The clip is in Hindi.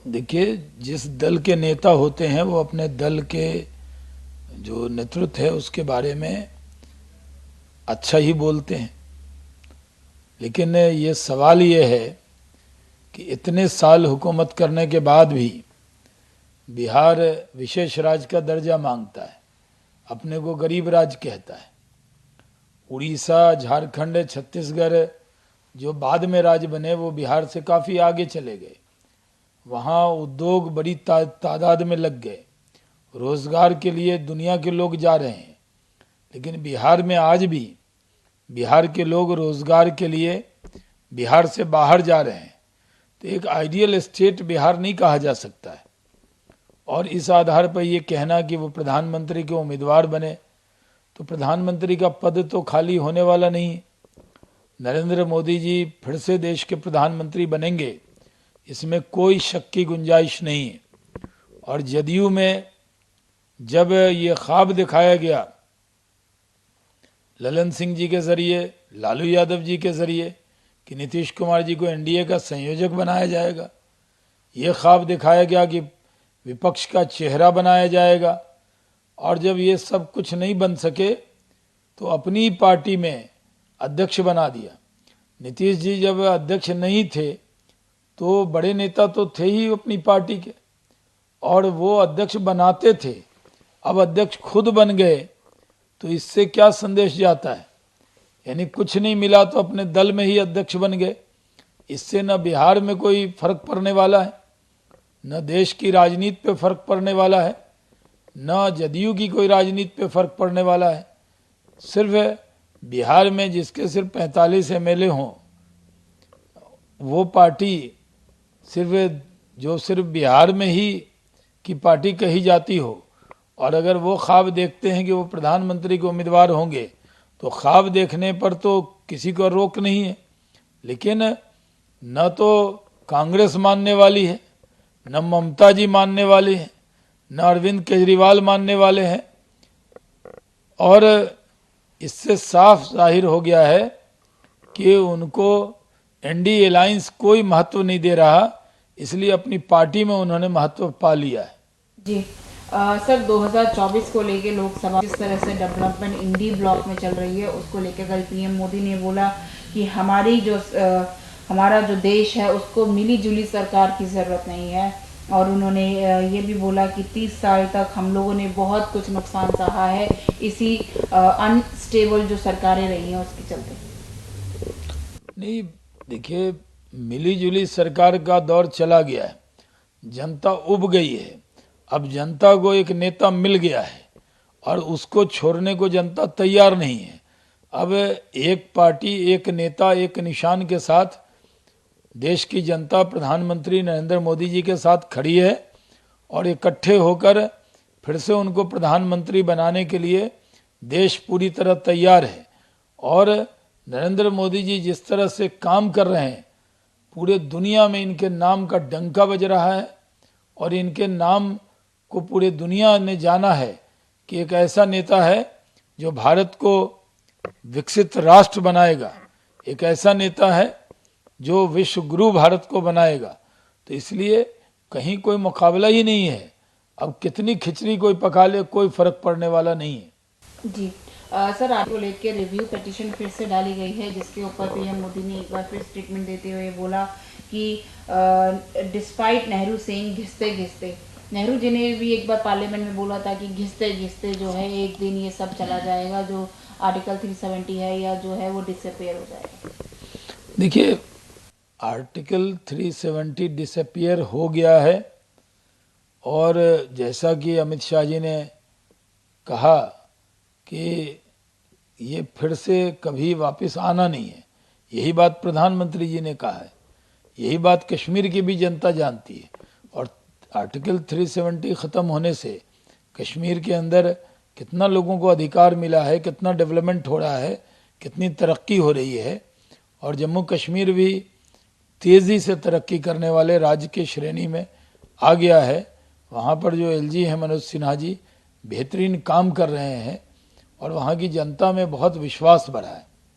देखिए, जिस दल के नेता होते हैं वो अपने दल के जो नेतृत्व है उसके बारे में अच्छा ही बोलते हैं। लेकिन ये सवाल ये है कि इतने साल हुकूमत करने के बाद भी बिहार विशेष राज्य का दर्जा मांगता है, अपने को गरीब राज्य कहता है। उड़ीसा, झारखंड, छत्तीसगढ़ जो बाद में राज्य बने वो बिहार से काफ़ी आगे चले गए। वहाँ उद्योग बड़ी तादाद में लग गए, रोजगार के लिए दुनिया के लोग जा रहे हैं। लेकिन बिहार में आज भी बिहार के लोग रोजगार के लिए बिहार से बाहर जा रहे हैं। तो एक आइडियल स्टेट बिहार नहीं कहा जा सकता है। और इस आधार पर यह कहना कि वो प्रधानमंत्री के उम्मीदवार बने, तो प्रधानमंत्री का पद तो खाली होने वाला नहीं है। नरेंद्र मोदी जी फिर से देश के प्रधानमंत्री बनेंगे, इसमें कोई शक की गुंजाइश नहीं है। और जदयू में जब ये ख्वाब दिखाया गया ललन सिंह जी के जरिए, लालू यादव जी के जरिए कि नीतीश कुमार जी को एनडीए का संयोजक बनाया जाएगा, ये ख्वाब दिखाया गया कि विपक्ष का चेहरा बनाया जाएगा, और जब ये सब कुछ नहीं बन सके तो अपनी पार्टी में अध्यक्ष बना दिया। नीतीश जी जब अध्यक्ष नहीं थे तो बड़े नेता तो थे ही अपनी पार्टी के, और वो अध्यक्ष बनाते थे। अब अध्यक्ष खुद बन गए तो इससे क्या संदेश जाता है? यानी कुछ नहीं मिला तो अपने दल में ही अध्यक्ष बन गए। इससे न बिहार में कोई फर्क पड़ने वाला है, न देश की राजनीति पे फर्क पड़ने वाला है, न जदयू की कोई राजनीति पे फर्क पड़ने वाला है। सिर्फ बिहार में जिसके सिर्फ 45 एमएलए हों, वो पार्टी सिर्फ बिहार में ही की पार्टी कही जाती हो, और अगर वो ख्वाब देखते हैं कि वो प्रधानमंत्री के उम्मीदवार होंगे तो ख्वाब देखने पर तो किसी को रोक नहीं है। लेकिन न तो कांग्रेस मानने वाली है, न ममता जी मानने वाली है, न अरविंद केजरीवाल मानने वाले हैं। और इससे साफ जाहिर हो गया है कि उनको एनडीए अलायंस कोई महत्व नहीं दे रहा, इसलिए अपनी पार्टी में उन्होंने महत्व पा लिया है। जी सर, 2024 को लेके लोकसभा जिस तरह से डेवलपमेंट इंडी ब्लॉक में चल रही है उसको लेकर कल पीएम मोदी ने बोला कि हमारा जो देश है उसको मिली जुली सरकार की ज़रूरत नहीं है। और उन्होंने ये भी बोला कि 30 साल तक हम लोगों ने बहुत कुछ नुकसान सहा है इसी अनस्टेबल जो सरकारें रही हैं उसके चलते। नहीं, देखिए, मिली जुली सरकार का दौर चला गया है, जनता उब गई है। अब जनता को एक नेता मिल गया है और उसको छोड़ने को जनता तैयार नहीं है। अब एक पार्टी, एक नेता, एक निशान के साथ देश की जनता प्रधानमंत्री नरेंद्र मोदी जी के साथ खड़ी है, और इकट्ठे होकर फिर से उनको प्रधानमंत्री बनाने के लिए देश पूरी तरह तैयार है। और नरेंद्र मोदी जी जिस तरह से काम कर रहे हैं, पूरे दुनिया में इनके नाम का डंका बज रहा है, और इनके नाम को पूरे दुनिया ने जाना है कि एक ऐसा नेता है जो भारत को विकसित राष्ट्र बनाएगा, एक ऐसा नेता है जो विश्व गुरु भारत को बनाएगा। तो इसलिए कहीं कोई मुकाबला ही नहीं है। अब कितनी खिचड़ी कोई पका ले, कोई फर्क पड़ने वाला नहीं है। जी सर, आपको लेकर रिव्यू पिटीशन फिर से डाली गई है, जिसके ऊपर पीएम मोदी ने एक बार फिर स्टेटमेंट देते हुए बोला कि डिस्पाइट नेहरू सेइंग घिसते घिसते, नेहरू जी ने भी एक बार पार्लियामेंट में बोला था कि घिसते घिसते जो है एक दिन ये सब चला जाएगा, जो आर्टिकल 370 है या जो है वो डिसअपियर हो जाएगा। देखिए, आर्टिकल 370 डिसअपियर हो गया है, और जैसा कि अमित शाह जी ने कहा कि ये फिर से कभी वापस आना नहीं है, यही बात प्रधानमंत्री जी ने कहा है, यही बात कश्मीर की भी जनता जानती है। और आर्टिकल 370 ख़त्म होने से कश्मीर के अंदर कितना लोगों को अधिकार मिला है, कितना डेवलपमेंट हो रहा है, कितनी तरक्की हो रही है। और जम्मू कश्मीर भी तेज़ी से तरक्की करने वाले राज्य की श्रेणी में आ गया है। वहाँ पर जो एलजी है मनोज सिन्हा जी बेहतरीन काम कर रहे हैं, और वहाँ की जनता में बहुत विश्वास बढ़ा है।